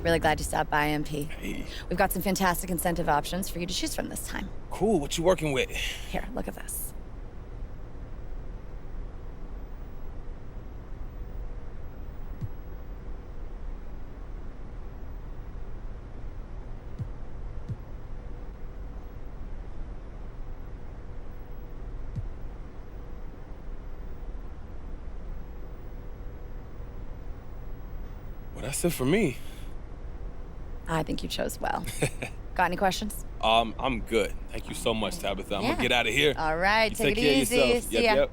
Really glad you stopped by, MP. Hey. We've got some fantastic incentive options for you to choose from this time. Cool, what you working with? Here, look at this. Well, that's it for me. I think you chose well. Got any questions? I'm good. Thank you so much, Tabitha. I'm gonna get out of here. All right, You take it care of easy. yourself. See ya. Yep.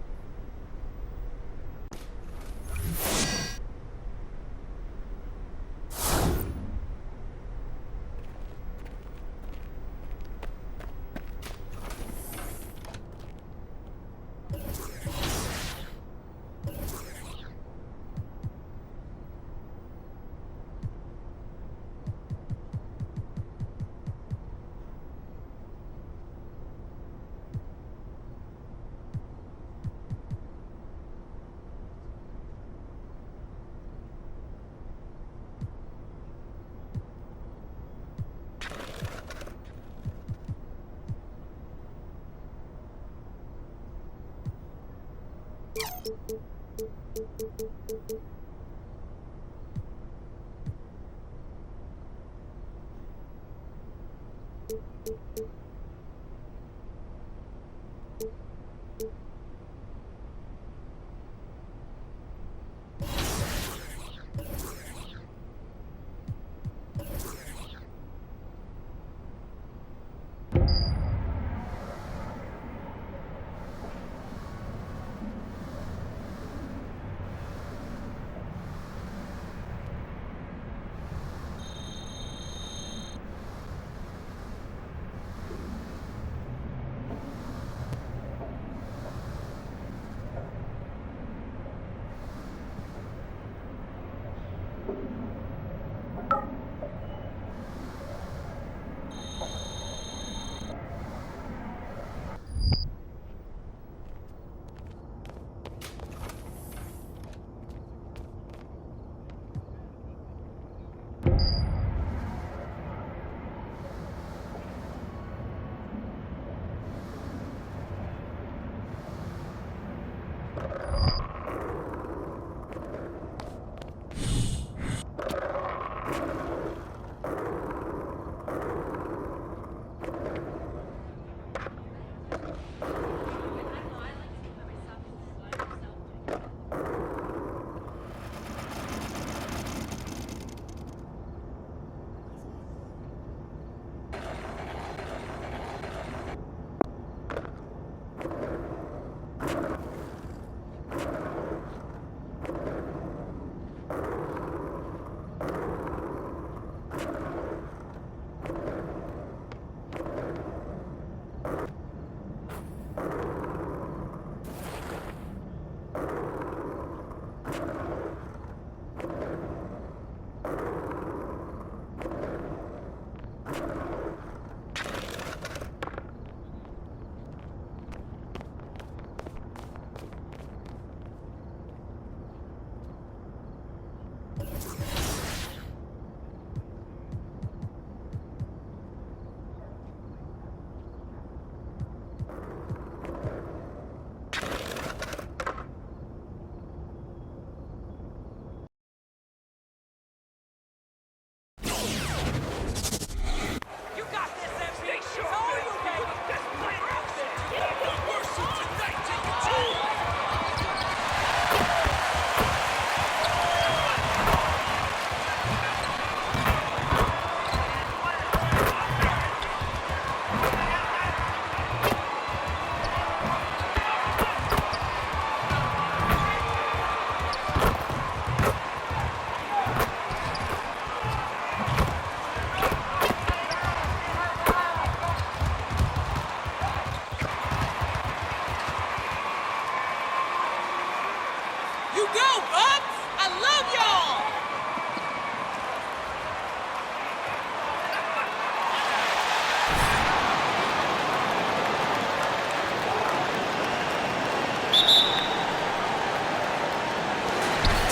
You go, Bubs! I love y'all!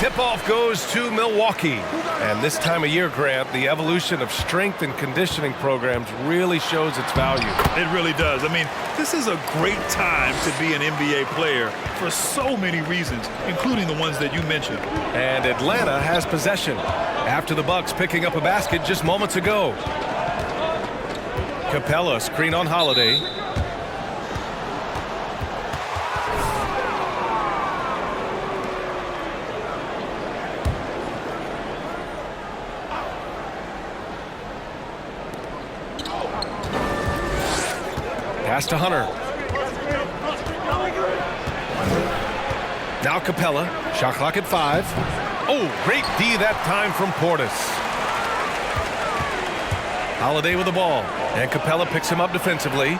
tip-off goes to Milwaukee. And this time of year, Grant, the evolution of strength and conditioning programs really shows its value. It really does. I mean, this is a great time to be an NBA player for so many reasons, including the ones that you mentioned. And Atlanta has possession after the Bucks picking up a basket just moments ago. Capella, screen on Holiday. Pass to Hunter. Now Capella. Shot clock at 5. Oh, great D that time from Portis. Holiday with the ball. And Capella picks him up defensively.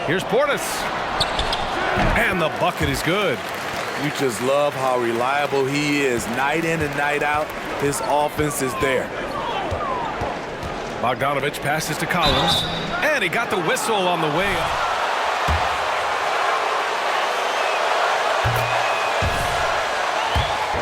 Here's Portis. And the bucket is good. You just love how reliable he is. Night in and night out, his offense is there. Bogdanovich passes to Collins, and he got the whistle on the way up.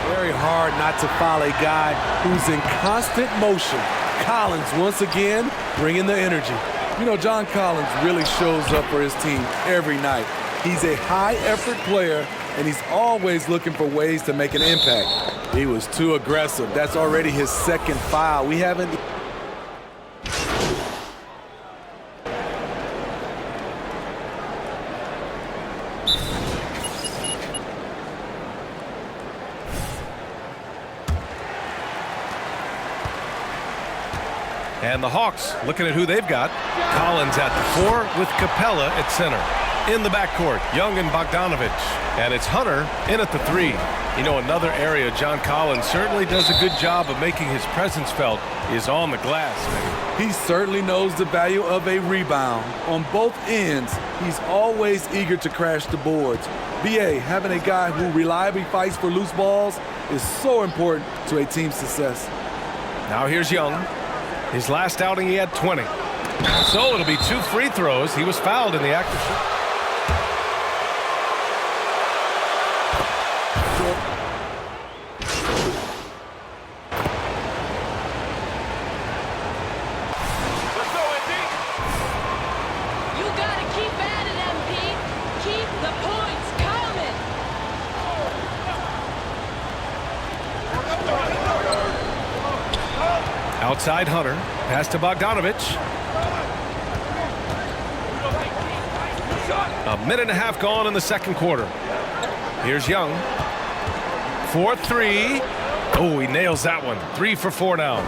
Very hard not to foul a guy who's in constant motion. Collins, once again, bringing the energy. You know, John Collins really shows up for his team every night. He's a high-effort player, and he's always looking for ways to make an impact. He was too aggressive. That's already his second foul. We haven't... And the Hawks looking at who they've got. Collins at the 4 with Capella at center. In the backcourt, Young and Bogdanovich. And it's Hunter in at the 3. You know, another area John Collins certainly does a good job of making his presence felt is on the glass. He certainly knows the value of a rebound. On both ends, he's always eager to crash the boards. BA, having a guy who reliably fights for loose balls is so important to a team's success. Now here's Young. His last outing, he had 20. So it'll be 2 free throws. He was fouled in the act of shooting. You gotta keep at it, MP. Keep the points coming. Outside Hunter. Pass to Bogdanovich. A minute and a half gone in the second quarter. Here's Young. 4-3. Oh, he nails that one. 3 for 4 now.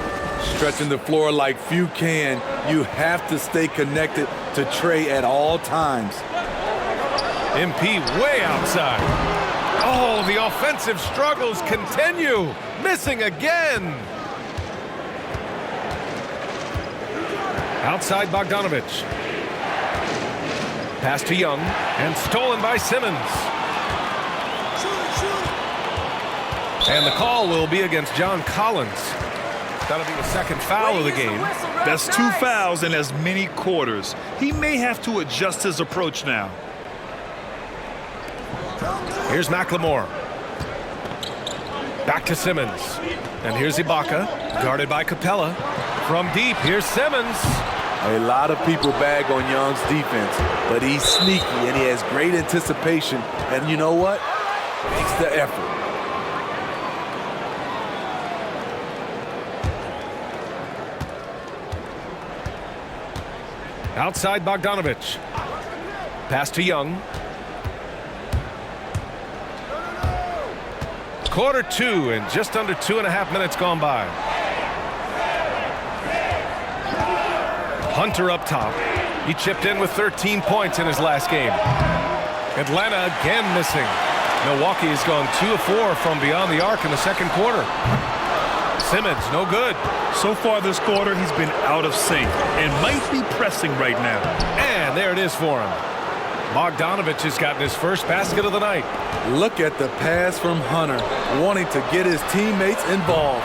Stretching the floor like few can. You have to stay connected to Trey at all times. MP way outside. Oh, the offensive struggles continue. Missing again. Outside Bogdanovich. Pass to Young and stolen by Simmons. And the call will be against John Collins. That'll be the second foul of the game. That's 2 fouls in as many quarters. He may have to adjust his approach now. Here's McLemore. Back to Simmons. And here's Ibaka, guarded by Capella. From deep, here's Simmons. A lot of people bag on Young's defense, but he's sneaky and he has great anticipation. And you know what? Makes the effort. Outside Bogdanovich. Pass to Young. Quarter 2 and just under 2.5 minutes gone by. Hunter up top. He chipped in with 13 points in his last game. Atlanta again missing. Milwaukee has gone 2 of 4 from beyond the arc in the second quarter. Simmons, no good. So far this quarter, he's been out of sync and might be pressing right now. And there it is for him. Bogdanovich has gotten his first basket of the night. Look at the pass from Hunter, wanting to get his teammates involved.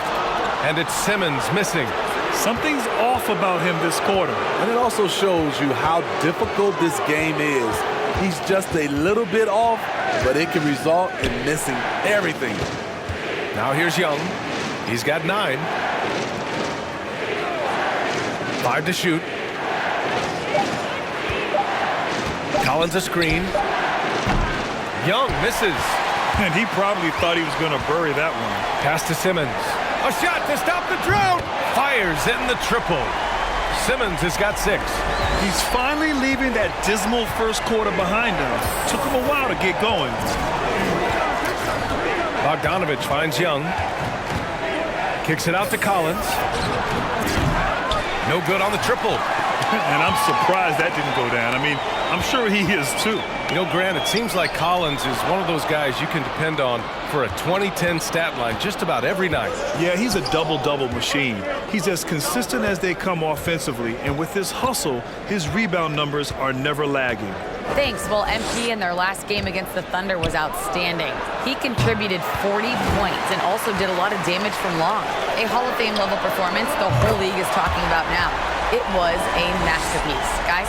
And it's Simmons missing. Something's off about him this quarter. And it also shows you how difficult this game is. He's just a little bit off, but it can result in missing everything. Now here's Young. He's got 9. 5 to shoot. Collins a screen. Young misses. And he probably thought he was going to bury that one. Pass to Simmons. A shot to stop the drought. Fires in the triple. Simmons has got 6. He's finally leaving that dismal first quarter behind him. Took him a while to get going. Bogdanovich finds Young. Kicks it out to Collins. No good on the triple. And I'm surprised that didn't go down. I mean, I'm sure he is too. You know, Grant, it seems like Collins is one of those guys you can depend on for a 20-10 stat line just about every night. Yeah, he's a double-double machine. He's as consistent as they come offensively, and with his hustle, his rebound numbers are never lagging. Thanks. Well, MP in their last game against the Thunder was outstanding. He contributed 40 points and also did a lot of damage from long. A Hall of Fame level performance the whole league is talking about now. It was a masterpiece. Guys?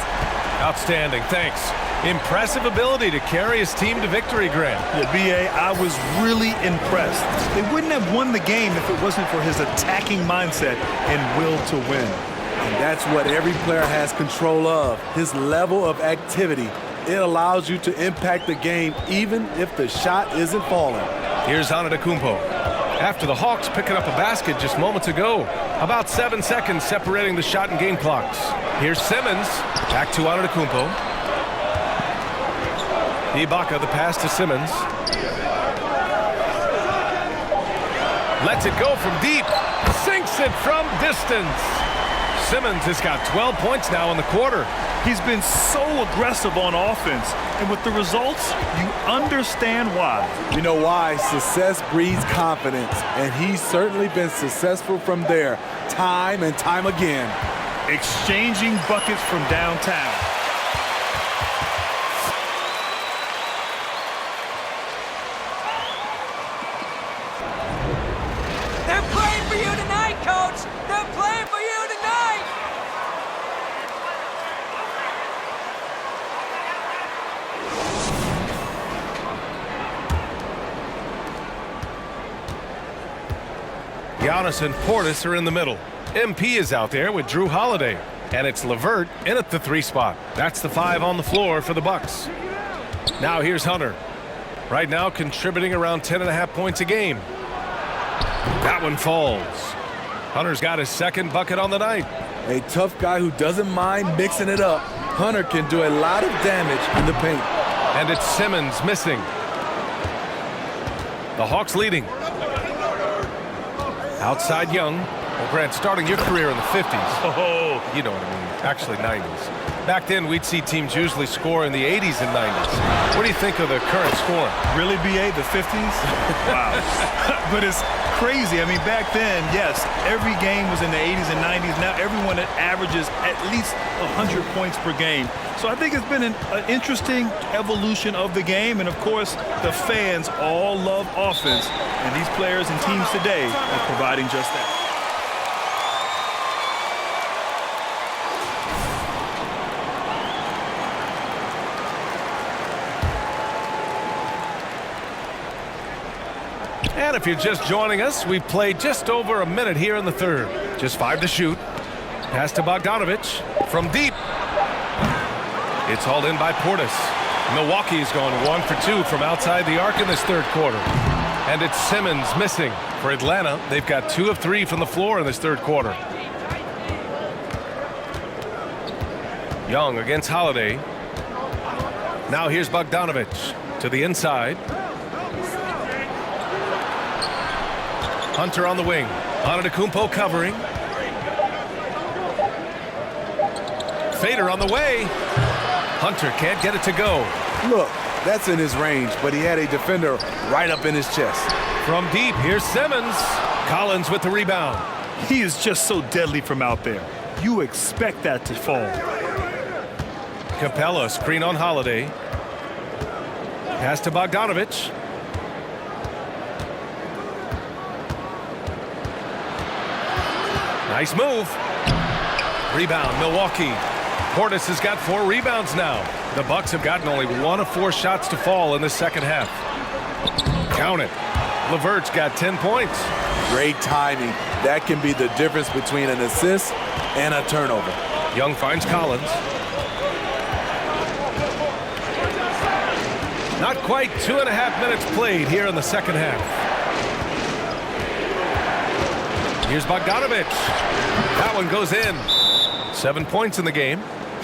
Outstanding. Thanks. Impressive ability to carry his team to victory, Grant. Yeah, B.A., I was really impressed. They wouldn't have won the game if it wasn't for his attacking mindset and will to win. And that's what every player has control of, his level of activity. It allows you to impact the game even if the shot isn't falling. Here's Antetokounmpo. After the Hawks picking up a basket just moments ago. About 7 seconds separating the shot and game clocks. Here's Simmons. Back to Antetokounmpo. Ibaka, the pass to Simmons. Lets it go from deep. Sinks it from distance. Simmons has got 12 points now in the quarter. He's been so aggressive on offense, and with the results, you understand why. You know why? Success breeds confidence, and he's certainly been successful from there, time and time again. Exchanging buckets from downtown. They're playing for you tonight, Coach! They're playing for you tonight! Giannis and Portis are in the middle. MP is out there with Drew Holiday. And it's LeVert in at the 3 spot. That's the 5 on the floor for the Bucks. Now here's Hunter. Right now contributing around 10.5 points a game. That one falls. Hunter's got his 2nd bucket on the night. A tough guy who doesn't mind mixing it up. Hunter can do a lot of damage in the paint. And it's Simmons missing. The Hawks leading. Outside Young. Well, Grant, starting your career in the 50s. Oh, You know what I mean. Actually, 90s. Back then, we'd see teams usually score in the 80s and 90s. What do you think of the current scoring? really, B.A., the 50s? Wow. But it's crazy. I mean, back then, yes, every game was in the 80s and 90s. Now everyone averages at least 100 points per game. So I think it's been an interesting evolution of the game. And, of course, the fans all love offense. And these players and teams today are providing just that. And if you're just joining us, we've played just over a minute here in the 3rd. Just 5 to shoot. Pass to Bogdanovich from deep. It's hauled in by Portis. Milwaukee's gone 1 for 2 from outside the arc in this 3rd quarter. And it's Simmons missing. For Atlanta, they've got 2 of 3 from the floor in this 3rd quarter. Young against Holiday. Now here's Bogdanovich to the inside. Hunter on the wing. Antetokounmpo covering. Fader on the way. Hunter can't get it to go. Look, that's in his range, but he had a defender right up in his chest. From deep, here's Simmons. Collins with the rebound. He is just so deadly from out there. You expect that to fall. Capella screen on Holiday. Pass to Bogdanovich. Nice move. Rebound, Milwaukee. Portis has got 4 rebounds now. The Bucks have gotten only 1 of 4 shots to fall in the second half. Count it. LeVert's got 10 points. Great timing. That can be the difference between an assist and a turnover. Young finds Collins. Not quite 2.5 minutes played here in the second half. Here's Bogdanović. That one goes in. 7 points in the game.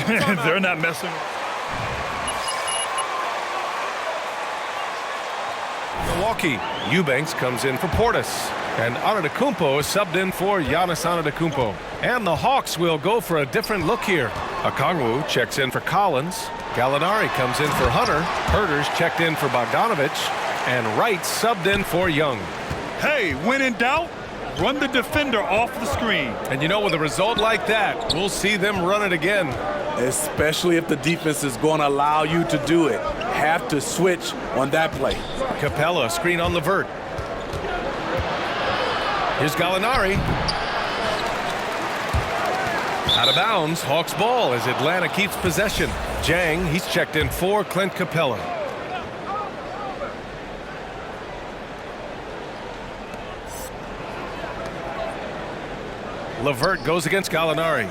They're not messing. Milwaukee. Eubanks comes in for Portis. And Antetokounmpo is subbed in for Giannis Antetokounmpo. And the Hawks will go for a different look here. Okongwu checks in for Collins. Gallinari comes in for Hunter. Herter's checked in for Bogdanović. And Wright subbed in for Young. Hey, when in doubt, run the defender off the screen. And you know, with a result like that, we'll see them run it again. Especially if the defense is going to allow you to do it. Have to switch on that play. Capella, screen on LeVert. Here's Gallinari. Out of bounds, Hawks ball as Atlanta keeps possession. Jang, he's checked in for Clint Capella. LeVert goes against Gallinari.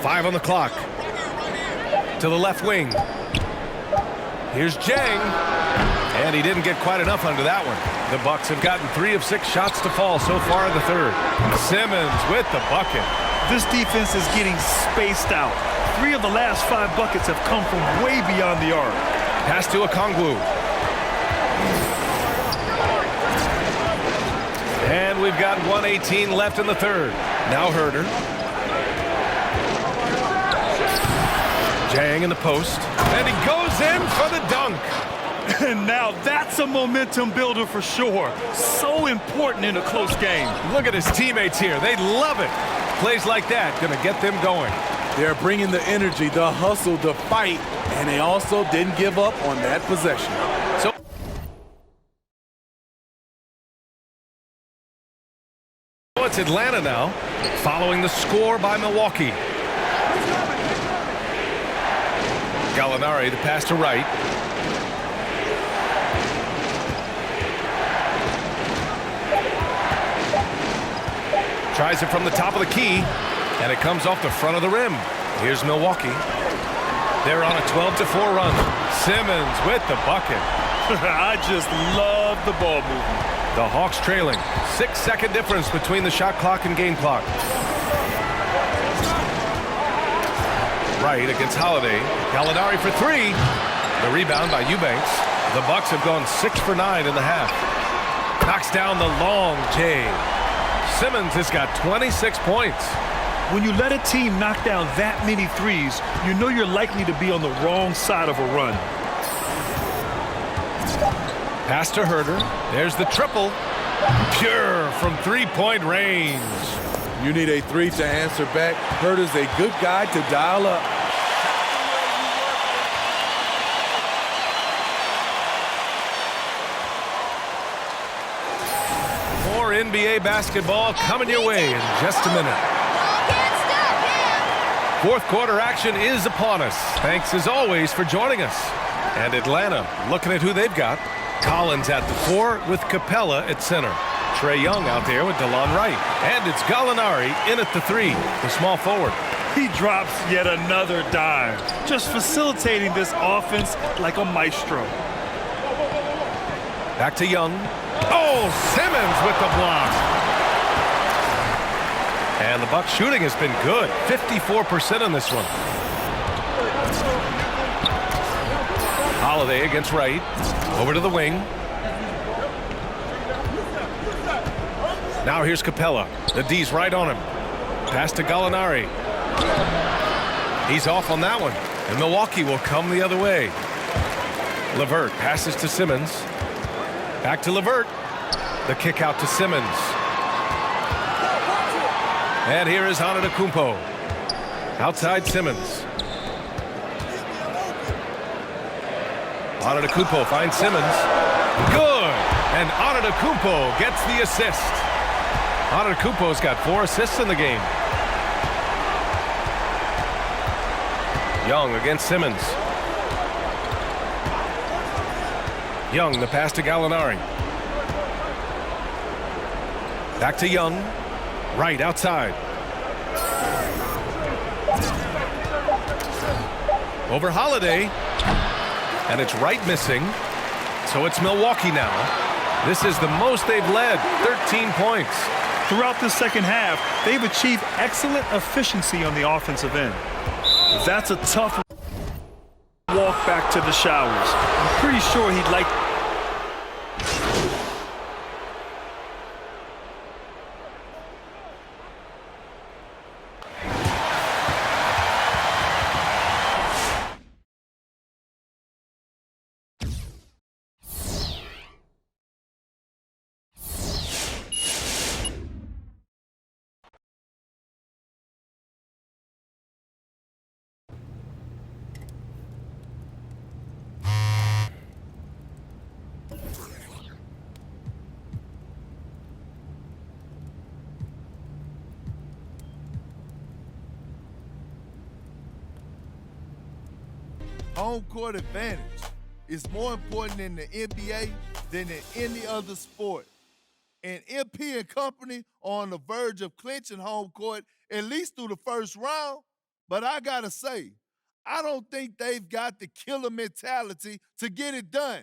5 on the clock. To the left wing. Here's Jang. And he didn't get quite enough under that one. The Bucks have gotten 3 of 6 shots to fall so far in the third. Simmons with the bucket. This defense is getting spaced out. 3 of the last 5 buckets have come from way beyond the arc. Pass to Okongwu. And we've got 1:18 left in the third. Now Herter. Jang in the post. And he goes in for the dunk. And now that's a momentum builder for sure. So important in a close game. Look at his teammates here. They love it. Plays like that going to get them going. They're bringing the energy, the hustle, the fight, and they also didn't give up on that possession. So it's Atlanta now, following the score by Milwaukee. Gallinari, the pass to Wright. Tries it from the top of the key, and it comes off the front of the rim. Here's Milwaukee. They're on a 12-4 run. Simmons with the bucket. I just love the ball movement. The Hawks trailing. 6-second difference between the shot clock and game clock. Wright against Holiday. Gallinari for 3. The rebound by Eubanks. The Bucks have gone 6 for 9 in the half. Knocks down the long J. Simmons has got 26 points. When you let a team knock down that many threes, you know you're likely to be on the wrong side of a run. Pass to Herter. There's the triple. Pure from 3-point range. You need a 3 to answer back. Herter's a good guy to dial up. More NBA basketball coming your way in just a minute. Fourth quarter action is upon us. Thanks as always for joining us. And Atlanta looking at who they've got. Collins at the 4 with Capella at center. Trae Young out there with DeLon Wright. And it's Gallinari in at the 3, the small forward. He drops yet another dime, just facilitating this offense like a maestro. Back to Young. Oh, Simmons with the block. And the Bucks shooting has been good. 54% on this one. Holiday against Wright. Over to the wing. Now here's Capella. The D's right on him. Pass to Gallinari. He's off on that one. And Milwaukee will come the other way. LeVert passes to Simmons. Back to LeVert. The kick out to Simmons. And here is Antetokounmpo. Outside Simmons. Antetokounmpo finds Simmons. Good! And Antetokounmpo gets the assist. Antetokounmpo's got 4 assists in the game. Young against Simmons. Young, the pass to Gallinari. Back to Young. Right outside. Over Holiday. And it's Wright missing. So it's Milwaukee now. This is the most they've led, 13 points. Throughout the second half, they've achieved excellent efficiency on the offensive end. That's a tough walk back to the showers. I'm pretty sure he'd like. Home court advantage is more important in the NBA than in any other sport. And MP and company are on the verge of clinching home court at least through the first round. But I gotta say, I don't think they've got the killer mentality to get it done.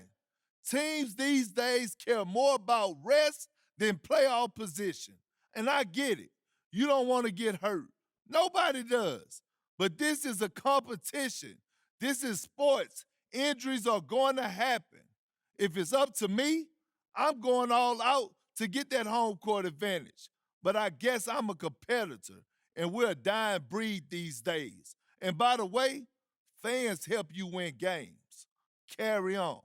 Teams these days care more about rest than playoff position. And I get it. You don't want to get hurt. Nobody does. But this is a competition. This is sports. Injuries are going to happen. If it's up to me, I'm going all out to get that home court advantage. But I guess I'm a competitor, and we're a dying breed these days. And by the way, fans help you win games. Carry on.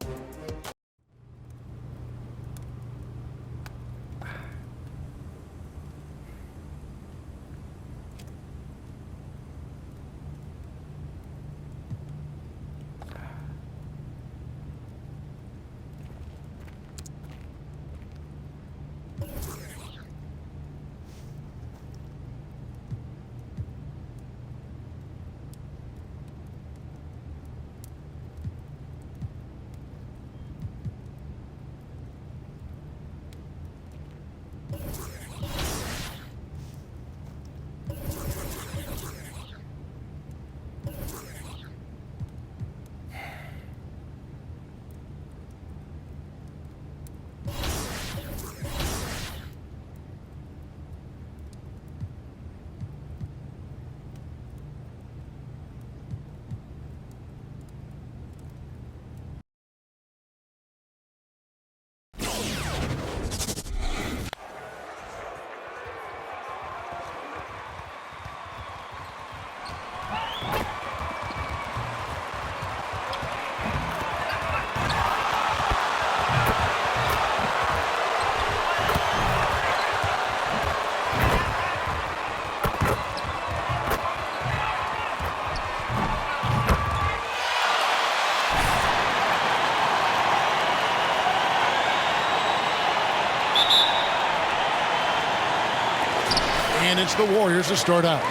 And it's the Warriors to start out.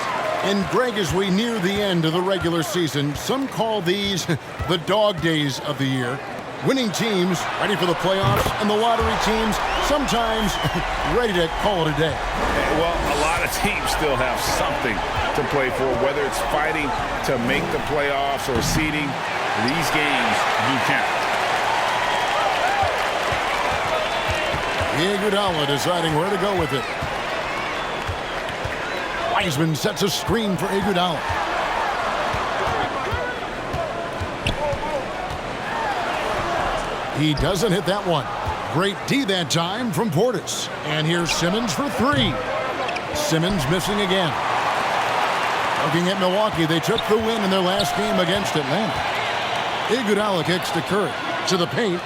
And Greg, as we near the end of the regular season, some call these the dog days of the year. Winning teams ready for the playoffs, and the lottery teams sometimes ready to call it a day. Well, a lot of teams still have something to play for, whether it's fighting to make the playoffs or seeding. These games do count. Iguodala deciding where to go with it. Wiseman sets a screen for Iguodala. He doesn't hit that one. Great D that time from Portis. And here's Simmons for three. Simmons missing again. Looking at Milwaukee, they took the win in their last game against Atlanta. Iguodala kicks to Curry. To the paint.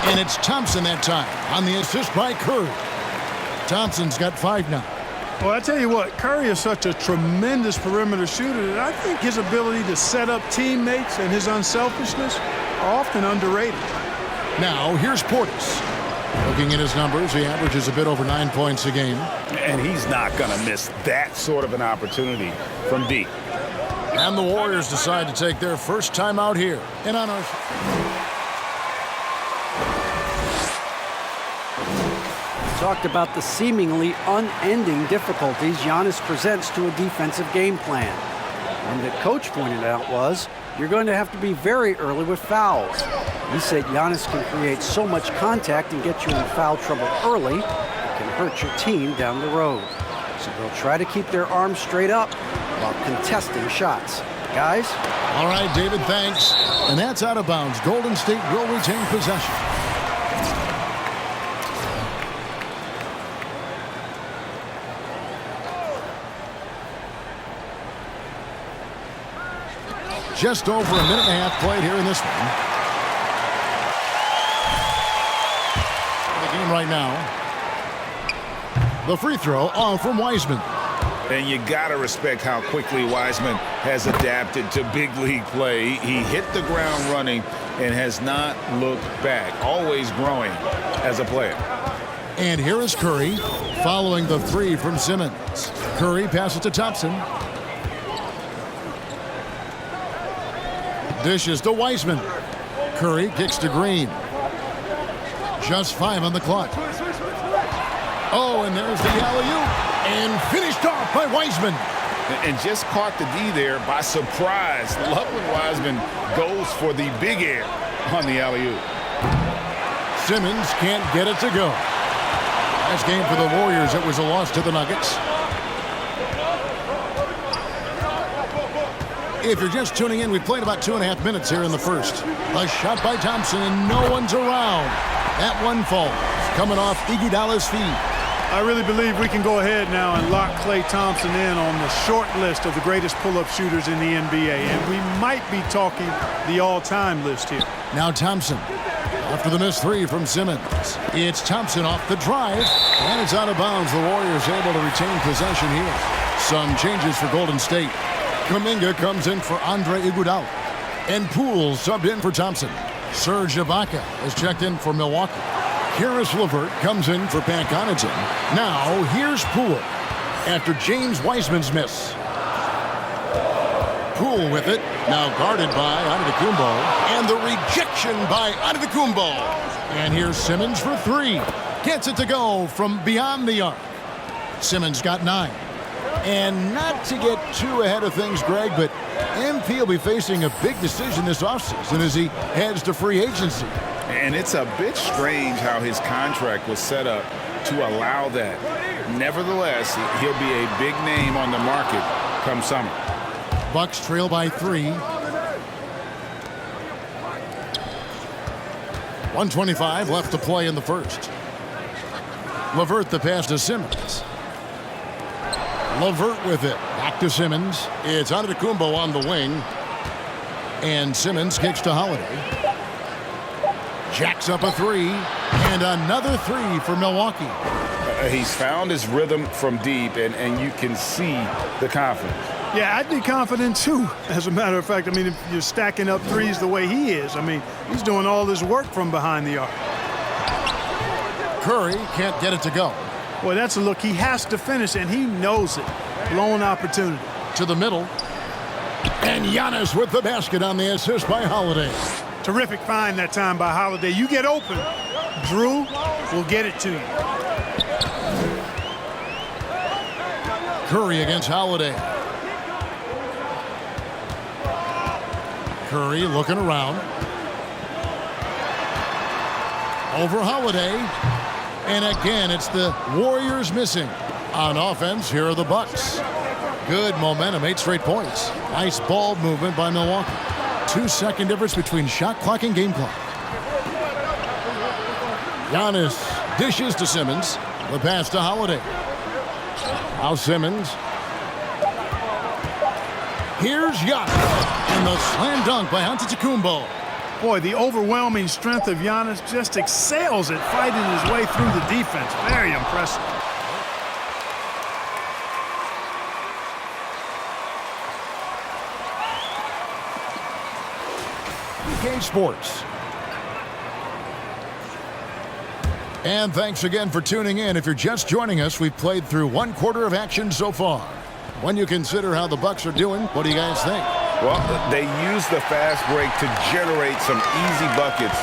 And it's Thompson that time on the assist by Curry. Thompson's got 5 now. Well, I tell you what, Curry is such a tremendous perimeter shooter that I think his ability to set up teammates and his unselfishness are often underrated. Now, here's Portis. Looking at his numbers, he averages a bit over 9 points a game. And he's not going to miss that sort of an opportunity from D. And the Warriors decide to take their first time out here. And on our... Talked about the seemingly unending difficulties Giannis presents to a defensive game plan. One that Coach pointed out was, you're going to have to be very early with fouls. He said Giannis can create so much contact and get you in foul trouble early, it can hurt your team down the road. So they'll try to keep their arms straight up while contesting shots. Guys? All right, David, thanks. And that's out of bounds. Golden State will retain possession. Just over a minute and a half played here in this one. The game right now. The free throw on from Wiseman. And you got to respect how quickly Wiseman has adapted to big league play. He hit the ground running and has not looked back, always growing as a player. And here is Curry following the three from Simmons. Curry passes to Thompson. Dishes to Wiseman. Curry kicks to Green. Just 5 on the clock. Oh, and there's the alley-oop. And finished off by Wiseman. And just caught the D there by surprise. Love when Wiseman goes for the big air on the alley-oop. Simmons can't get it to go. Last game for the Warriors, it was a loss to the Nuggets. If you're just tuning in, we played about 2.5 minutes here in the first. A shot by Thompson, and no one's around. That one falls, coming off Iguodala's feet. I really believe we can go ahead now and lock Klay Thompson in on the short list of the greatest pull-up shooters in the NBA, and we might be talking the all-time list here. Now Thompson, after the missed three from Simmons. It's Thompson off the drive, and it's out of bounds. The Warriors able to retain possession here. Some changes for Golden State. Kuminga comes in for Andre Iguodala. And Poole subbed in for Thompson. Serge Ibaka is checked in for Milwaukee. Karis LeVert comes in for Pat Connaughton. Now here's Poole after James Wiseman's miss. Poole with it. Now guarded by Antetokounmpo. And the rejection by Antetokounmpo. And here's Simmons for three. Gets it to go from beyond the arc. Simmons got 9. And not to get too ahead of things, Greg, but MP will be facing a big decision this offseason as he heads to free agency. And it's a bit strange how his contract was set up to allow that. Nevertheless, he'll be a big name on the market come summer. Bucks trail by 3. 1:25 left to play in the first. LeVert the pass to Simmons. LeVert with it. Back to Simmons. It's Antetokounmpo on the wing. And Simmons kicks to Holiday. Jacks up a 3. And another 3 for Milwaukee. He's found his rhythm from deep, and you can see the confidence. Yeah, I'd be confident too. As a matter of fact, I mean, if you're stacking up threes the way he is, I mean, he's doing all this work from behind the arc. Curry can't get it to go. Boy, that's a look he has to finish, and he knows it. Blown opportunity. To the middle. And Giannis with the basket on the assist by Holiday. Terrific find that time by Holiday. You get open, Drew will get it to you. Curry against Holiday. Curry looking around. Over Holiday. And again, it's the Warriors missing. On offense, here are the Bucks. Good momentum, 8 straight points. Nice ball movement by Milwaukee. 2-second difference between shot clock and game clock. Giannis dishes to Simmons. The pass to Holiday. Now Simmons. Here's Giannis. And the slam dunk by Antetokounmpo. Boy, the overwhelming strength of Giannis just excels at fighting his way through the defense. Very impressive. PK Sports. And thanks again for tuning in. If you're just joining us, we've played through 1/4 of action so far. When you consider how the Bucks are doing, what do you guys think? Well, they use the fast break to generate some easy buckets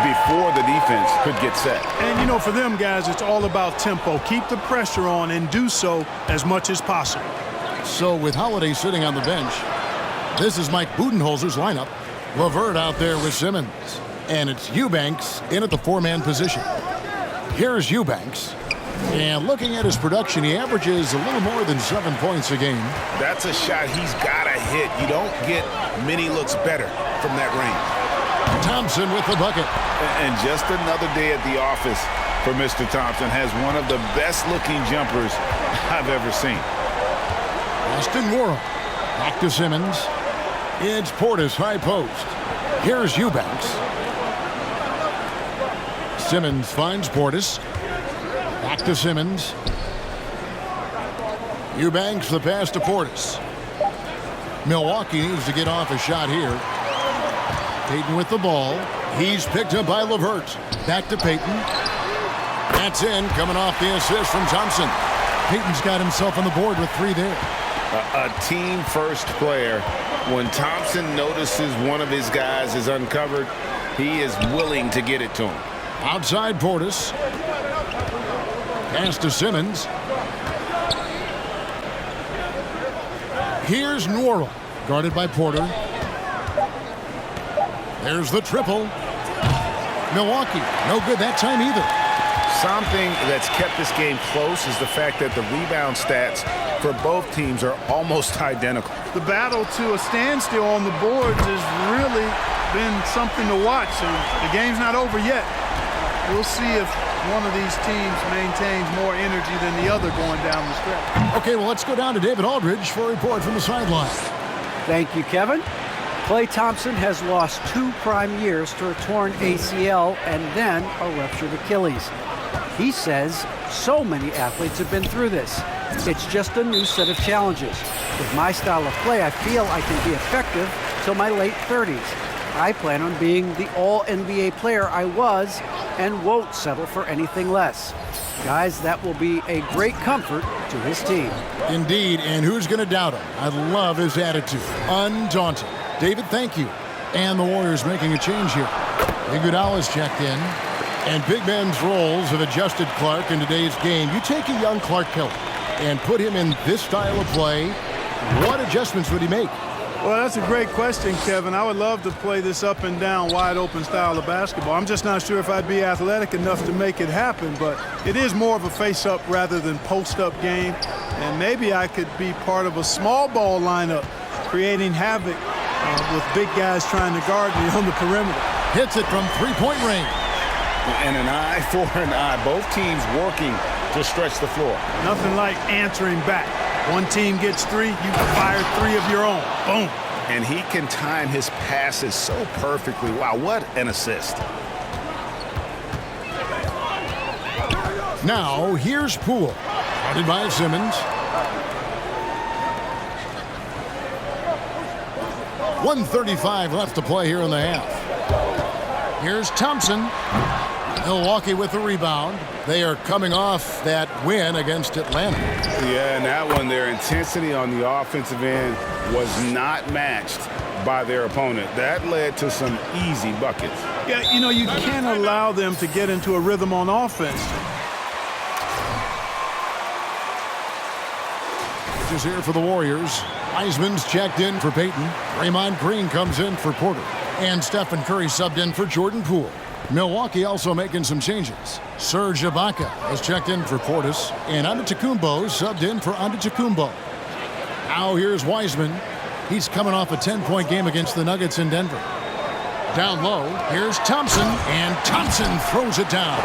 before the defense could get set. And, you know, for them guys, it's all about tempo. Keep the pressure on and do so as much as possible. So with Holiday sitting on the bench, this is Mike Budenholzer's lineup. LeVert out there with Simmons. And it's Eubanks in at the four-man position. Here's Eubanks. And looking at his production, he averages a little more than 7 points a game. That's a shot he's got to hit. You don't get many looks better from that range. Thompson with the bucket. And just another day at the office for Mr. Thompson. Has one of the best-looking jumpers I've ever seen. Austin Worrell. Back to Simmons. It's Portis high post. Here's Eubanks. Simmons finds Portis. Back to Simmons. Eubanks the pass to Portis. Milwaukee needs to get off a shot here. Payton with the ball. He's picked up by LeVert. Back to Payton. That's in, coming off the assist from Thompson. Payton's got himself on the board with 3 there. A team-first player. When Thompson notices one of his guys is uncovered, he is willing to get it to him. Outside Portis. Pass to Simmons. Here's Norrell, guarded by Porter. There's the triple. Milwaukee, no good that time either. Something that's kept this game close is the fact that the rebound stats for both teams are almost identical. The battle to a standstill on the boards has really been something to watch. And the game's not over yet. We'll see if one of these teams maintains more energy than the other going down the stretch. Okay, well, let's go down to David Aldridge for a report from the sideline. Thank you, Kevin. Klay Thompson has lost 2 prime years to a torn ACL and then a ruptured Achilles. He says so many athletes have been through this. It's just a new set of challenges. With my style of play, I feel I can be effective till my late 30s. I plan on being the all-NBA player I was and won't settle for anything less. Guys, that will be a great comfort to his team. Indeed, and who's going to doubt him? I love his attitude. Undaunted. David, thank you. And the Warriors making a change here. Iguodala's checked in. And big men's roles have adjusted Clark in today's game. You take a young Clark Kellogg and put him in this style of play, what adjustments would he make? Well, that's a great question, Kevin. I would love to play this up and down, wide open style of basketball. I'm just not sure if I'd be athletic enough to make it happen, but it is more of a face-up rather than post-up game. And maybe I could be part of a small ball lineup, creating havoc with big guys trying to guard me on the perimeter. Hits it from three-point range. And an eye for an eye. Both teams working to stretch the floor. Nothing like answering back. One team gets 3, you fire 3 of your own. Boom. And he can time his passes so perfectly. Wow, what an assist. Now, here's Poole. Guarded by Simmons. 1:35 left to play here in the half. Here's Thompson. Milwaukee with the rebound. They are coming off that win against Atlanta. Yeah, and that one, their intensity on the offensive end was not matched by their opponent. That led to some easy buckets. Yeah, you know, you can't allow them to get into a rhythm on offense. Just here for the Warriors. Wiseman's checked in for Payton. Draymond Green comes in for Porter. And Stephen Curry subbed in for Jordan Poole. Milwaukee also making some changes. Serge Ibaka has checked in for Portis, and Antetokounmpo subbed in for Antetokounmpo. Now here's Wiseman. He's coming off a 10-point game against the Nuggets in Denver. Down low, here's Thompson, and Thompson throws it down.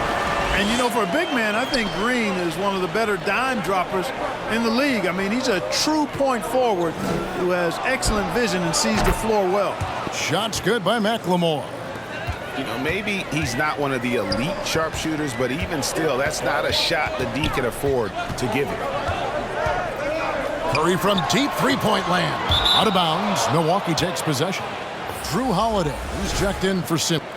And, you know, for a big man, I think Green is one of the better dime droppers in the league. I mean, he's a true point forward who has excellent vision and sees the floor well. Shots good by McLemore. You know, maybe he's not one of the elite sharpshooters, but even still, that's not a shot the D can afford to give him. Curry from deep three-point land. Out of bounds, Milwaukee takes possession. Drew Holiday, who's checked in for Simmons.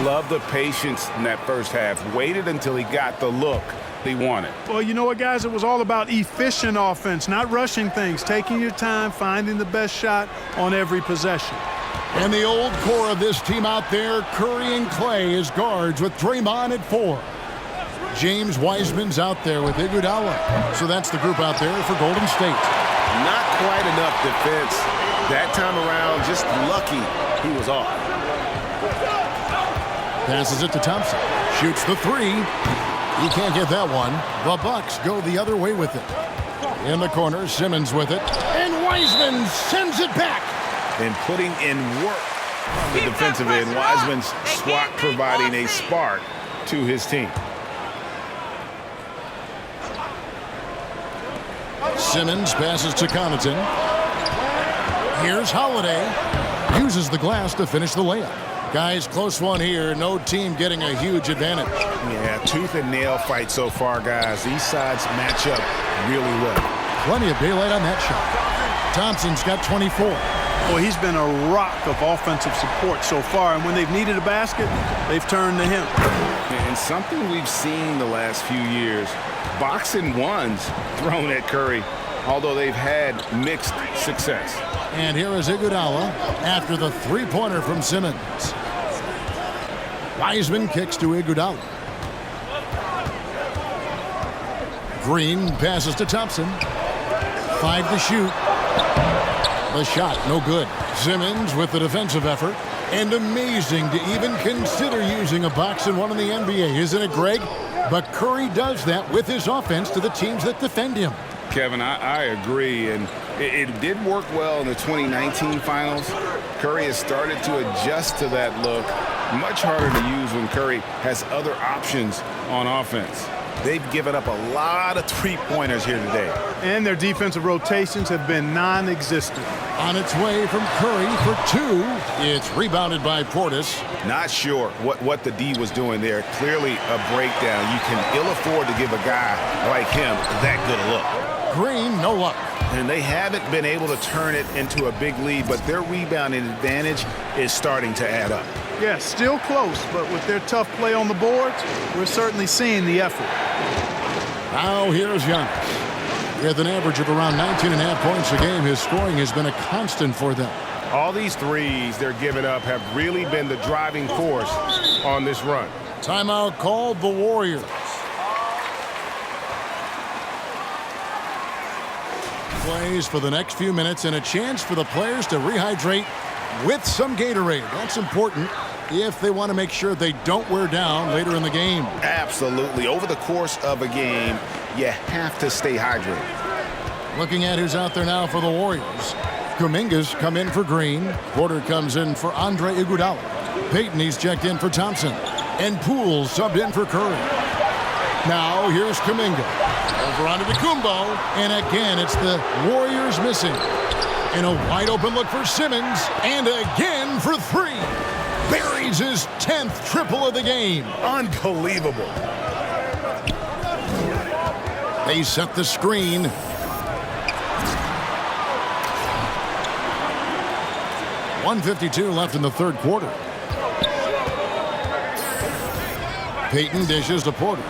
Love the patience in that first half. Waited until he got the look he wanted. Well, you know what, guys? It was all about efficient offense, not rushing things, taking your time, finding the best shot on every possession. And the old core of this team out there, Curry and Clay as guards with Draymond at 4. James Wiseman's out there with Iguodala. So that's the group out there for Golden State. Not quite enough defense. That time around, just lucky he was off. Passes it to Thompson. Shoots the 3. He can't get that one. The Bucks go the other way with it. In the corner, Simmons with it. And Wiseman sends it back. And putting in work on the defensive end. Wiseman's swat providing a spark to his team. Simmons passes to Connaughton. Here's Holiday. Uses the glass to finish the layup. Guys, close one here. No team getting a huge advantage. Yeah, tooth and nail fight so far, guys. These sides match up really well. Plenty of daylight on that shot. Thompson's got 24. Well, he's been a rock of offensive support so far, and when they've needed a basket, they've turned to him. And something we've seen the last few years, boxing ones thrown at Curry, although they've had mixed success. And here is Iguodala after the three-pointer from Simmons. Wiseman kicks to Iguodala. Green passes to Thompson. 5 to shoot. The shot, no good. Simmons with the defensive effort. And amazing to even consider using a box and one in the NBA, isn't it, Greg? But Curry does that with his offense to the teams that defend him. Kevin, I agree, and it did work well in the 2019 finals. Curry has started to adjust to that look. Much harder to use when Curry has other options on offense. They've given up a lot of three-pointers here today. And their defensive rotations have been non-existent. On its way from Curry for 2. It's rebounded by Portis. Not sure what the D was doing there. Clearly a breakdown. You can ill afford to give a guy like him that good a look. Green, no luck. And they haven't been able to turn it into a big lead, but their rebounding advantage is starting to add up. Yeah, still close, but with their tough play on the boards, we're certainly seeing the effort. Now here's Giannis. With an average of around 19.5 points a game, his scoring has been a constant for them. All these threes they're giving up have really been the driving force on this run. Timeout called the Warriors. Plays for the next few minutes and a chance for the players to rehydrate with some Gatorade. That's important if they want to make sure they don't wear down later in the game. Absolutely. Over the course of a game, you have to stay hydrated. Looking at who's out there now for the Warriors. Kuminga's come in for Green. Porter comes in for Andre Iguodala. Payton, he's checked in for Thompson. And Poole subbed in for Curry. Now here's Kuminga. Over onto Kumbo. And again, it's the Warriors missing. And a wide open look for Simmons. And again for 3. Buries his 10th triple of the game. Unbelievable. They set the screen. .152 left in the third quarter. Payton dishes to Porter.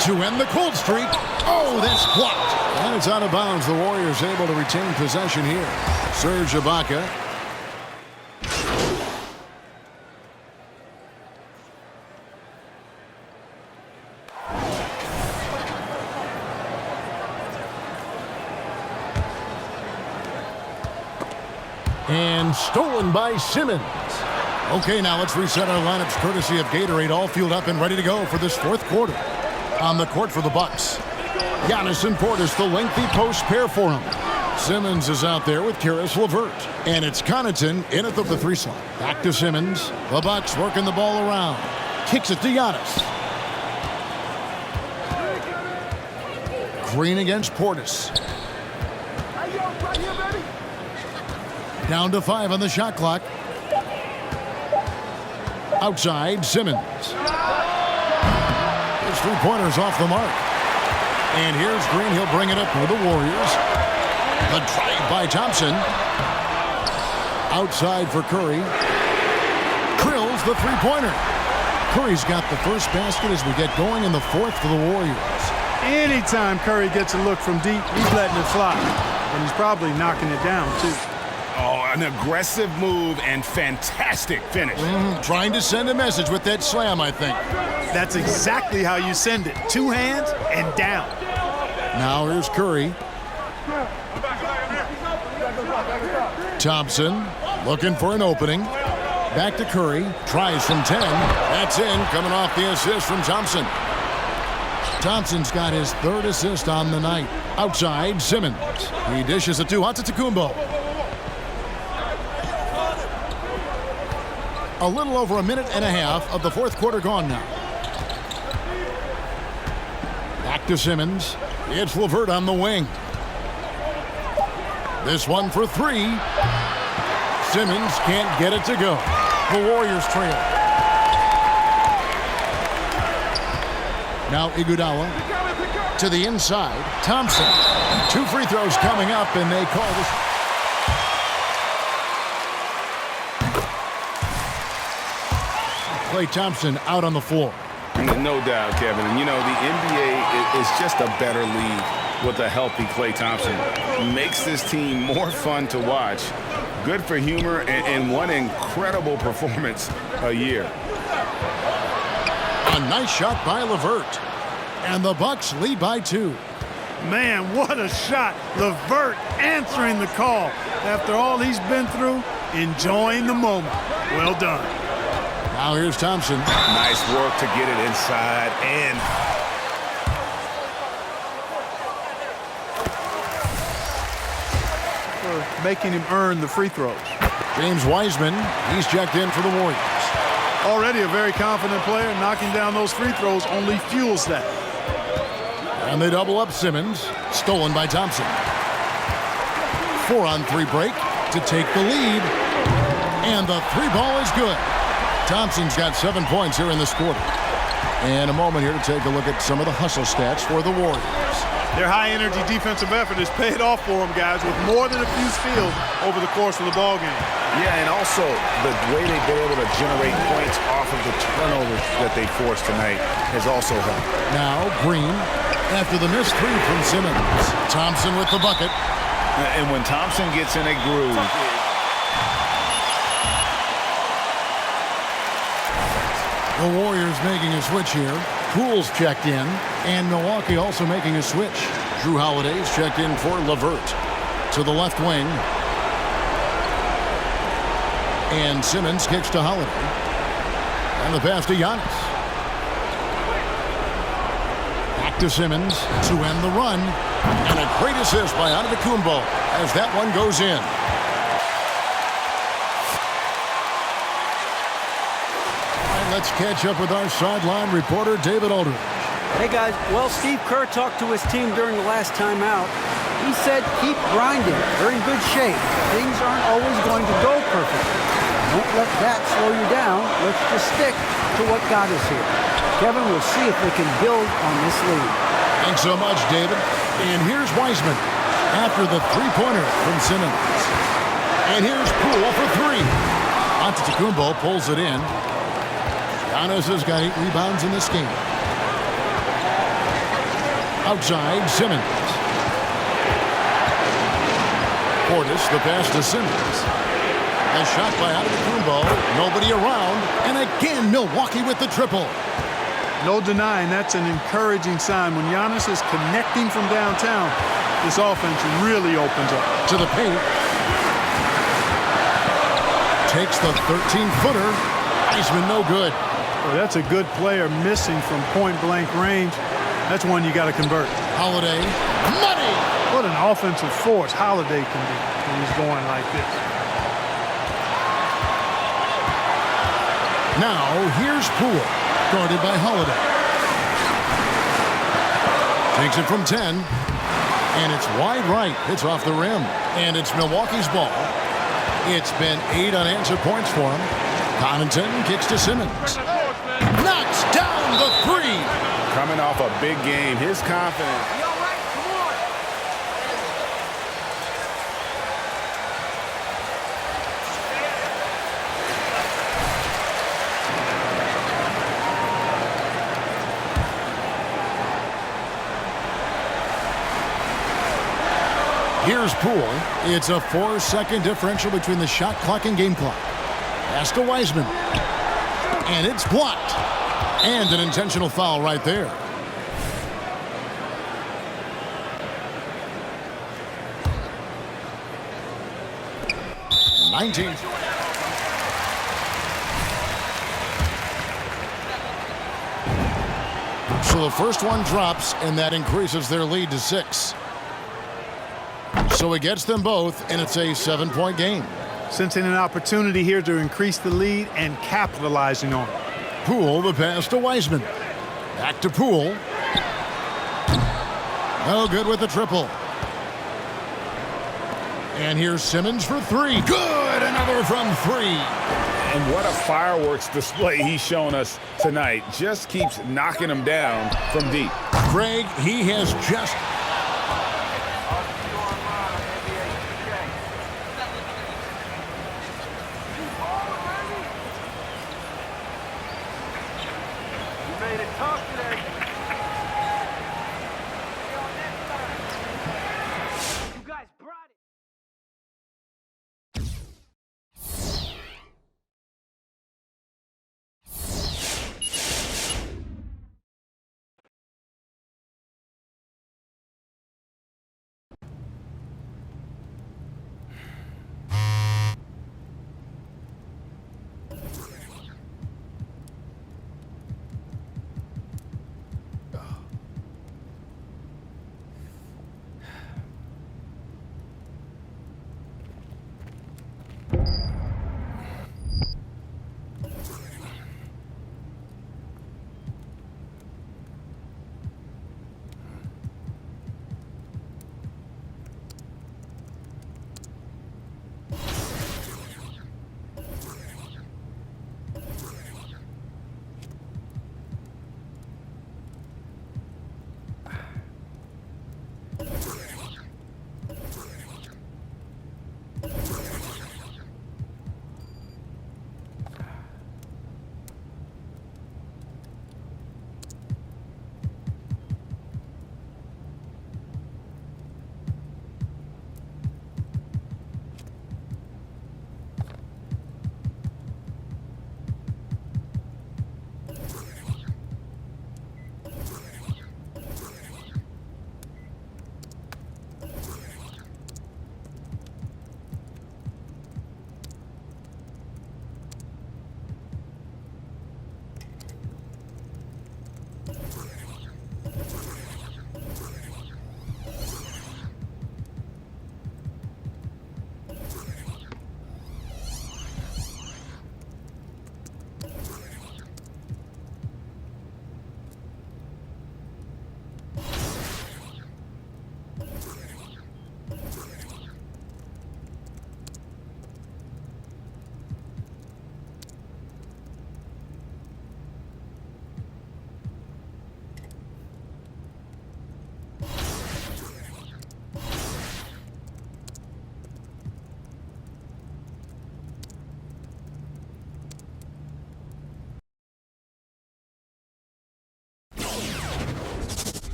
To end the cold streak. Oh, that's blocked. And it's out of bounds. The Warriors able to retain possession here. Serge Ibaka. And stolen by Simmons. Okay, now let's reset our lineups courtesy of Gatorade, all fueled up and ready to go for this fourth quarter. On the court for the Bucks. Giannis and Portis, the lengthy post pair for him. Simmons is out there with Karis LeVert. And it's Connaughton in at the 3 slot. Back to Simmons. The Bucks working the ball around. Kicks it to Giannis. Green against Portis. Down to 5 on the shot clock. Outside, Simmons. His three-pointer's off the mark. And here's Green. He'll bring it up for the Warriors. The drive by Thompson. Outside for Curry. Drills the three-pointer. Curry's got the first basket as we get going in the fourth for the Warriors. Anytime Curry gets a look from deep, he's letting it fly. And he's probably knocking it down, too. Oh, an aggressive move and fantastic finish. Trying to send a message with that slam, I think. That's exactly how you send it. Two hands and down. Now here's Curry. Thompson looking for an opening. Back to Curry. Tries from 10. That's in. Coming off the assist from Thompson. Thompson's got his third assist on the night. Outside, Simmons. He dishes it to Antetokounmpo. A little over a minute and a half of the fourth quarter gone now. Back to Simmons. It's LeVert on the wing. This one for three. Simmons can't get it to go. The Warriors trail. Now Iguodala to the inside. Thompson. 2 free throws coming up, and they call this. Klay Thompson out on the floor. No doubt, Kevin. And, you know, the NBA is just a better league with a healthy Klay Thompson. Makes this team more fun to watch. Good for humor and one incredible performance a year. A nice shot by LeVert. And the Bucks lead by 2. Man, what a shot. LeVert answering the call. After all he's been through, enjoying the moment. Well done. Now here's Thompson. Nice work to get it inside and for making him earn the free throws. James Wiseman, he's checked in for the Warriors. Already a very confident player. Knocking down those free throws only fuels that. And they double up Simmons. Stolen by Thompson. 4-on-3 break to take the lead. And the three ball is good. Thompson's got 7 points here in this quarter. And a moment here to take a look at some of the hustle stats for the Warriors. Their high-energy defensive effort has paid off for them, guys, with more than a few steals over the course of the ballgame. yeah, and also the way they've been able to generate points off of the turnovers that they forced tonight has also helped. Now Green after the missed three from Simmons. Thompson with the bucket. And when Thompson gets in a groove, the Warriors making a switch here. Poole's checked in, and Milwaukee also making a switch. Drew Holiday's checked in for LeVert. To the left wing. And Simmons kicks to Holiday. And the pass to Giannis. Back to Simmons to end the run. And a great assist by Antetokounmpo as that one goes in. Let's catch up with our sideline reporter, David Aldridge. Hey, guys. Well, Steve Kerr talked to his team during the last time out. He said, keep grinding. They're in good shape. Things aren't always going to go perfectly. Don't let that slow you down. Let's just stick to what got us here. Kevin, we'll see if they can build on this lead. Thanks so much, David. And here's Wiseman after the three-pointer from Simmons. And here's Poole for three. Antetokounmpo pulls it in. Giannis has got 8 rebounds in this game. Outside, Simmons. Portis, the pass to Simmons. A shot by Antetokounmpo. Nobody around. And again, Milwaukee with the triple. No denying that's an encouraging sign. When Giannis is connecting from downtown, this offense really opens up. To the paint. Takes the 13-footer. Wiseman no good. Well, that's a good player missing from point-blank range. That's one you got to convert. Holiday. Money! What an offensive force Holiday can be when he's going like this. Now, here's Poole, guarded by Holiday. Takes it from 10, and it's wide right. It's off the rim, and it's Milwaukee's ball. It's been 8 unanswered points for him. Connaughton kicks to Simmons. Knocks down the three. coming off a big game, his confidence. Here's Poole. It's a 4-second differential between the shot clock and game clock. Pass to Wiseman. And it's blocked. And an intentional foul right there. So the first one drops, and that increases their lead to 6. So it gets them both, and it's a 7-point game. Sensing an opportunity here to increase the lead and capitalizing on it. Poole, the pass to Wiseman. Back to Poole. No good with the triple. And here's Simmons for 3. Good! Another from 3. And what a fireworks display he's shown us tonight. Just keeps knocking them down from deep. Greg, he has just...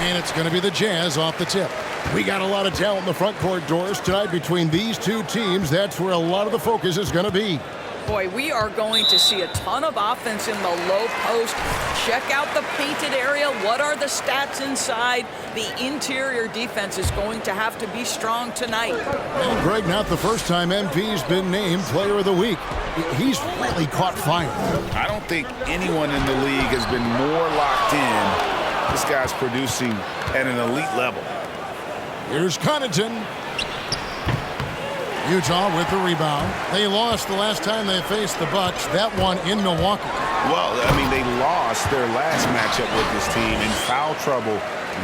And it's going to be the Jazz off the tip. We got a lot of talent in the front court, Doris, tonight between these two teams. That's where a lot of the focus is going to be. Boy, we are going to see a ton of offense in the low post. Check out the painted area. What are the stats inside? The interior defense is going to have to be strong tonight. Well, Greg, not the first time MP's been named Player of the Week. He's really caught fire. I don't think anyone in the league has been more locked in. This guy's producing at an elite level. Here's Connaughton. Utah with the rebound. They lost the last time they faced the Bucks. That one in Milwaukee. Well, I mean, they lost their last matchup with this team, and foul trouble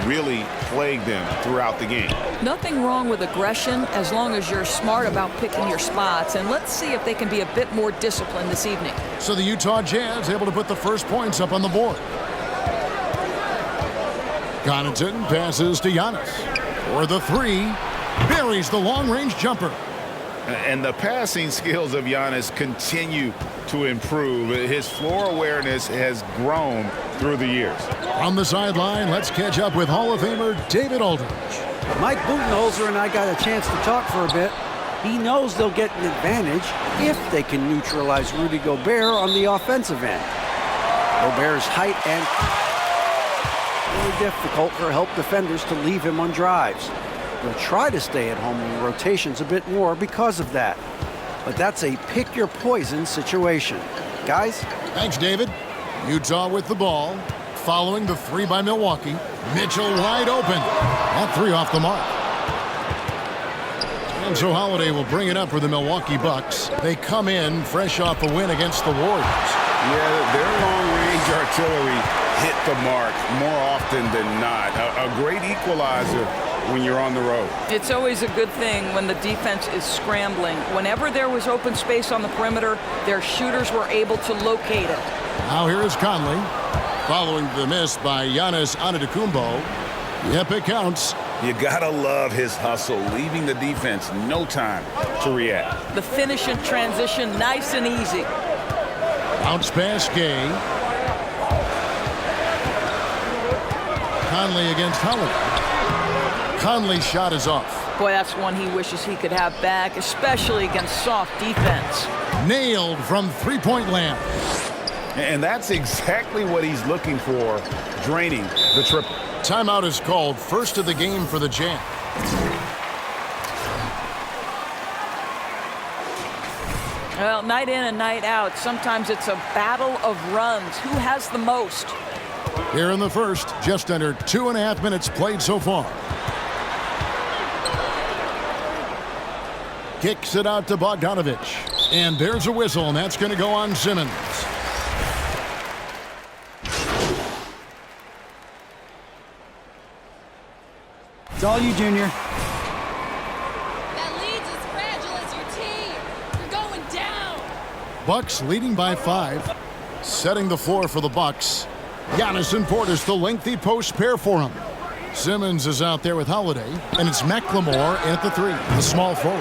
really plagued them throughout the game. Nothing wrong with aggression as long as you're smart about picking your spots. And let's see if they can be a bit more disciplined this evening. So the Utah Jazz able to put the first points up on the board. Connaughton passes to Giannis for the three. Buries the long-range jumper. And the passing skills of Giannis continue to improve. His floor awareness has grown through the years. On the sideline, let's catch up with Hall of Famer David Aldridge. Mike Budenholzer and I got a chance to talk for a bit. He knows they'll get an advantage if they can neutralize Rudy Gobert on the offensive end. Gobert's height and really difficult for help defenders to leave him on drives. They'll try to stay at home in rotations a bit more because of that. But that's a pick-your-poison situation. Guys? Thanks, David. Utah with the ball. Following the three by Milwaukee. Mitchell wide open. That three off the mark. And so Holiday will bring it up for the Milwaukee Bucks. They come in fresh off a win against the Warriors. Yeah, their long-range artillery hit the mark more often than not. A great equalizer when you're on the road. It's always a good thing when the defense is scrambling. Whenever there was open space on the perimeter, their shooters were able to locate it. Now here is Conley. Following the miss by Giannis Antetokounmpo. Yep, it counts. You gotta love his hustle, leaving the defense no time to react. The finish in transition, nice and easy. Bounce pass, Gay. Conley against Holiday. Conley's shot is off. Boy, that's one he wishes he could have back, especially against soft defense. Nailed from three-point land. And that's exactly what he's looking for, draining the triple. Timeout is called, first of the game for the Jazz. Well, night in and night out, sometimes it's a battle of runs. Who has the most? Here in the first, just under 2.5 minutes played so far. Kicks it out to Bogdanovich. And there's a whistle, and that's going to go on Simmons. It's all you, Junior. That lead's as fragile as your team. You're going down. Bucks leading by 5. Setting the floor for the Bucks. Giannis and Portis, the lengthy post pair for him. Simmons is out there with Holiday, and it's McLemore at the 3, the small forward.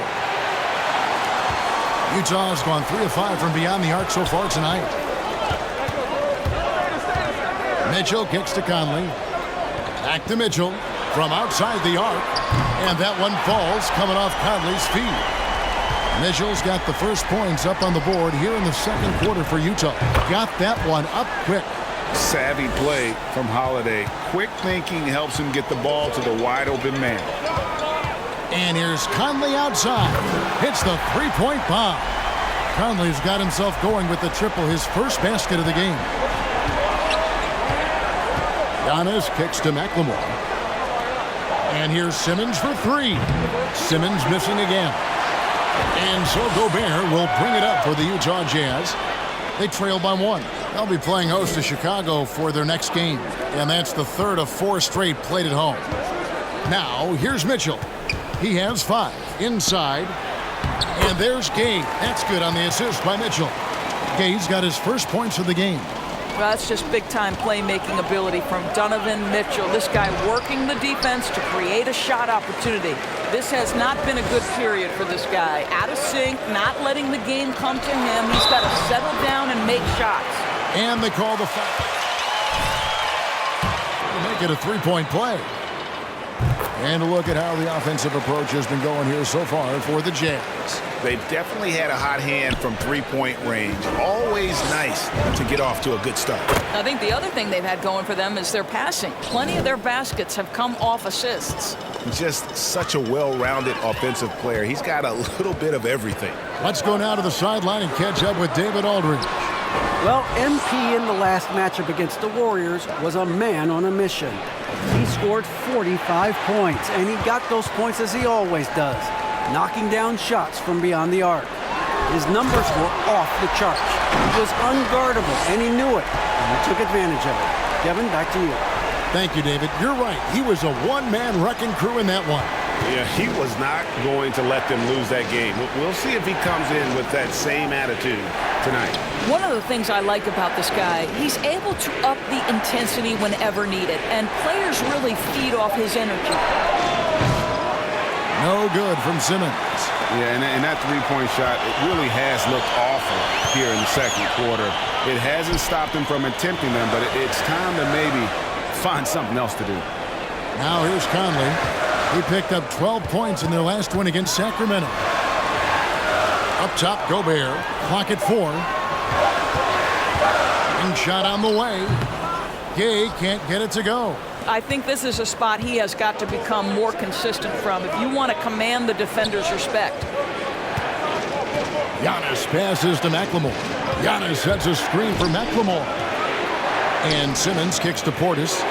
Utah has gone 3 of 5 from beyond the arc so far tonight. Mitchell kicks to Conley. Back to Mitchell from outside the arc. And that one falls coming off Conley's feet. Mitchell's got the first points up on the board here in the second quarter for Utah. Got that one up quick. Savvy play from Holiday. Quick thinking helps him get the ball to the wide open man. And here's Conley outside. Hits the three-point bomb. Conley's got himself going with the triple, his first basket of the game. Giannis kicks to McLemore. And here's Simmons for 3. Simmons missing again. And so Gobert will bring it up for the Utah Jazz. They trail by 1. They'll be playing host to Chicago for their next game. And that's the third of 4 straight played at home. Now, here's Mitchell. He has 5 inside. And there's Gay. That's good on the assist by Mitchell. Gay's got his first points of the game. Well, that's just big-time playmaking ability from Donovan Mitchell. This guy working the defense to create a shot opportunity. This has not been a good period for this guy. Out of sync, not letting the game come to him. He's got to settle down and make shots. And they call the foul. Make it a three-point play. And a look at how the offensive approach has been going here so far for the Jazz. They've definitely had a hot hand from three-point range. Always nice to get off to a good start. I think the other thing they've had going for them is their passing. Plenty of their baskets have come off assists. Just such a well-rounded offensive player. He's got a little bit of everything. Let's go now to the sideline and catch up with David Aldridge. Well, MP in the last matchup against the Warriors was a man on a mission. He scored 45 points, and he got those points as he always does. knocking down shots from beyond the arc. His numbers were off the charts. He was unguardable, and he knew it, and he took advantage of it. Kevin, back to you. Thank you, David. You're right. He was a one-man wrecking crew in that one. Yeah, he was not going to let them lose that game. We'll see if he comes in with that same attitude tonight. One of the things I like about this guy, he's able to up the intensity whenever needed, and players really feed off his energy. No good from Simmons. Yeah, and that three-point shot, it really has looked awful here in the second quarter. It hasn't stopped him from attempting them, but it's time to maybe find something else to do. Now here's Conley. He picked up 12 points in their last win against Sacramento. Up top, Gobert. Clock at 4. And shot on the way. Gay can't get it to go. I think this is a spot he has got to become more consistent from if you want to command the defender's respect. Giannis passes to McLemore. Giannis sets a screen for McLemore. And Simmons kicks to Portis.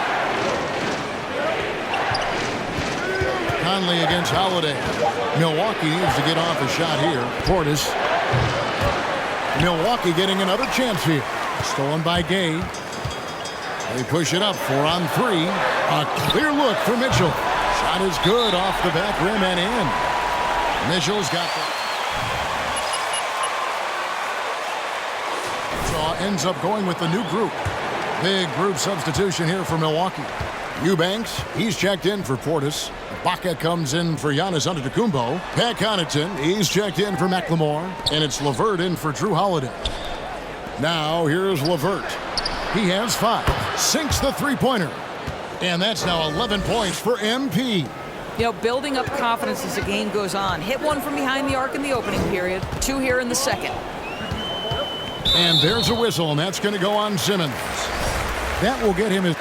Conley against Holiday. Milwaukee needs to get off a shot here. Portis. Milwaukee getting another chance here. Stolen by Gay. They push it up, 4 on 3. A clear look for Mitchell. Shot is good off the back rim and in. Mitchell's got the... Shaw ends up going with the new group. Big group substitution here for Milwaukee. Eubanks, he's checked in for Portis. Ibaka comes in for Giannis Antetokounmpo. Pat Connaughton, he's checked in for McLemore. And it's LeVert in for Drew Holiday. Now here's LeVert. He has 5. Sinks the three-pointer. And that's now 11 points for MP. You know, building up confidence as the game goes on. Hit one from behind the arc in the opening period. 2 here in the second. And there's a whistle, and that's going to go on Simmons. That will get him his...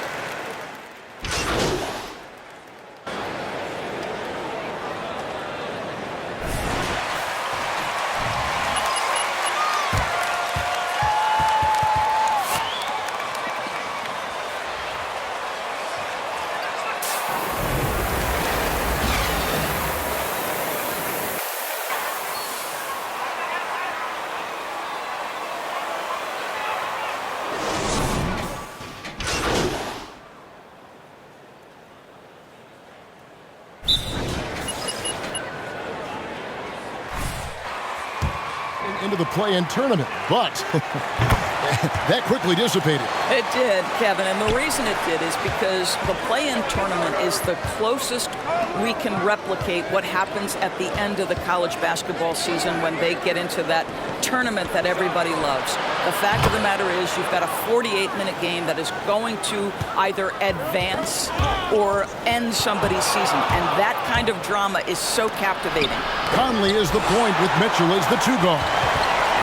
into the play-in tournament, but that quickly dissipated. It did, Kevin, and the reason it did is because the play-in tournament is the closest we can replicate what happens at the end of the college basketball season when they get into that tournament that everybody loves. The fact of the matter is you've got a 48-minute game that is going to either advance or end somebody's season, and that kind of drama is so captivating. Conley is the point with Mitchell as the 2 guard.